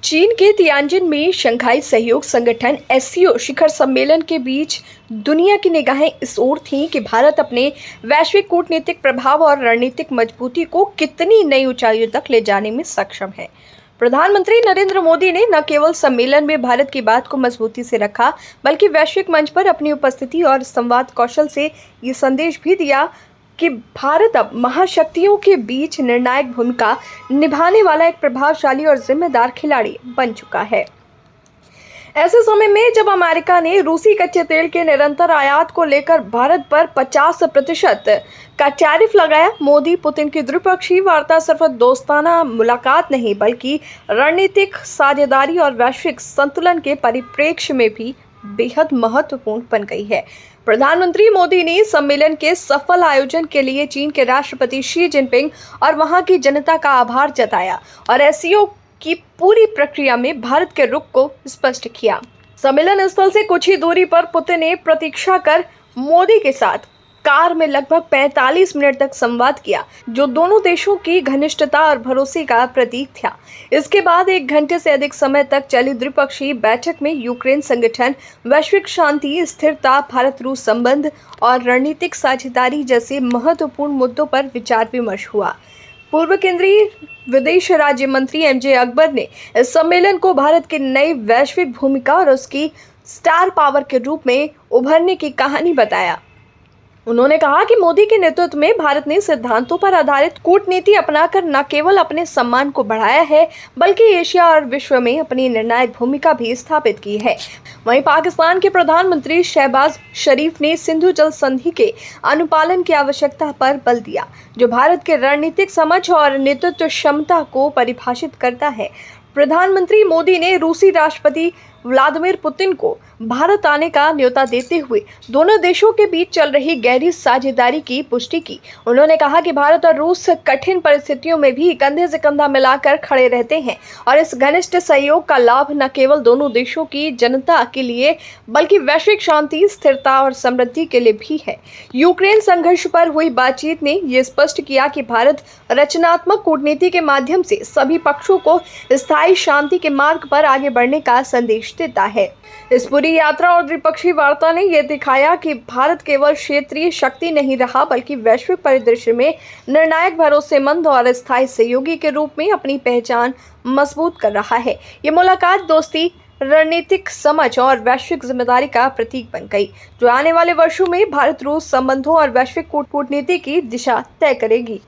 चीन के तियानजिन में शंघाई सहयोग संगठन एससीओ शिखर सम्मेलन के बीच दुनिया की निगाहें इस ओर थीं कि भारत अपने वैश्विक कूटनीतिक प्रभाव और रणनीतिक मजबूती को कितनी नई ऊंचाइयों तक ले जाने में सक्षम है। प्रधानमंत्री नरेंद्र मोदी ने न केवल सम्मेलन में भारत की बात को मजबूती से रखा, बल्कि वैश्विक मंच पर अपनी उपस्थिति और संवाद कौशल से ये संदेश भी दिया कि भारत अब महाशक्तियों के बीच निर्णायक भूमिका निभाने वाला एक प्रभावशाली और जिम्मेदार खिलाड़ी बन चुका है। ऐसे समय में जब अमेरिका ने रूसी कच्चे तेल के निरंतर आयात को लेकर भारत पर 50% का टैरिफ लगाया, मोदी पुतिन की द्विपक्षीय वार्ता सिर्फ दोस्ताना मुलाकात नहीं बल्कि रणनीतिक साझेदारी और वैश्विक संतुलन के परिप्रेक्ष्य में भी बेहद महत्वपूर्ण बन गई है। प्रधानमंत्री मोदी ने सम्मेलन के सफल आयोजन के लिए चीन के राष्ट्रपति शी जिनपिंग और वहां की जनता का आभार जताया और एससीओ की पूरी प्रक्रिया में भारत के रुख को स्पष्ट किया। सम्मेलन स्थल से कुछ ही दूरी पर पुतिन ने प्रतीक्षा कर मोदी के साथ कार में लगभग 45 मिनट तक संवाद किया, जो दोनों देशों की घनिष्ठता और भरोसे का प्रतीक था। इसके बाद 1 घंटे से अधिक समय तक चली द्विपक्षीय बैठक में यूक्रेन संगठन, वैश्विक शांति, स्थिरता, भारत रूस संबंध और रणनीतिक साझेदारी जैसे महत्वपूर्ण मुद्दों पर विचार विमर्श हुआ। पूर्व केंद्रीय विदेश राज्य मंत्री एमजे अकबर ने इस सम्मेलन को भारत की नई वैश्विक भूमिका और उसकी स्टार पावर के रूप में उभरने की कहानी बताया। उन्होंने कहा कि मोदी के नेतृत्व में भारत ने सिद्धांतों पर आधारित कूटनीति अपनाकर न केवल अपने सम्मान को बढ़ाया है, बल्कि एशिया और विश्व में अपनी निर्णायक भूमिका भी स्थापित की है। वहीं पाकिस्तान के प्रधानमंत्री शहबाज शरीफ ने सिंधु जल संधि के अनुपालन की आवश्यकता पर बल दिया, जो भारत के रणनीतिक समझ और नेतृत्व क्षमता को परिभाषित करता है। प्रधानमंत्री मोदी ने रूसी राष्ट्रपति व्लादिमीर पुतिन को भारत आने का न्योता देते हुए दोनों देशों के बीच चल रही गहरी साझेदारी की पुष्टि की। उन्होंने कहा कि भारत और रूस कठिन परिस्थितियों में भी कंधे से कंधा मिलाकर खड़े रहते हैं और इस घनिष्ठ सहयोग का लाभ न केवल दोनों देशों की जनता के लिए बल्कि वैश्विक शांति, स्थिरता और समृद्धि के लिए भी है। यूक्रेन संघर्ष पर हुई बातचीत ने यह स्पष्ट किया कि भारत रचनात्मक कूटनीति के माध्यम से सभी पक्षों को स्थायी शांति के मार्ग पर आगे बढ़ने का संदेश देता है। इस पूरी यात्रा और द्विपक्षीय वार्ता ने यह दिखाया कि भारत केवल क्षेत्रीय शक्ति नहीं रहा, बल्कि वैश्विक परिदृश्य में निर्णायक, भरोसेमंद और स्थायी सहयोगी के रूप में अपनी पहचान मजबूत कर रहा है। ये मुलाकात दोस्ती, रणनीतिक समझ और वैश्विक जिम्मेदारी का प्रतीक बन गई, जो आने वाले वर्षों में भारत रूस संबंधों और वैश्विक कूटनीति की दिशा तय करेगी।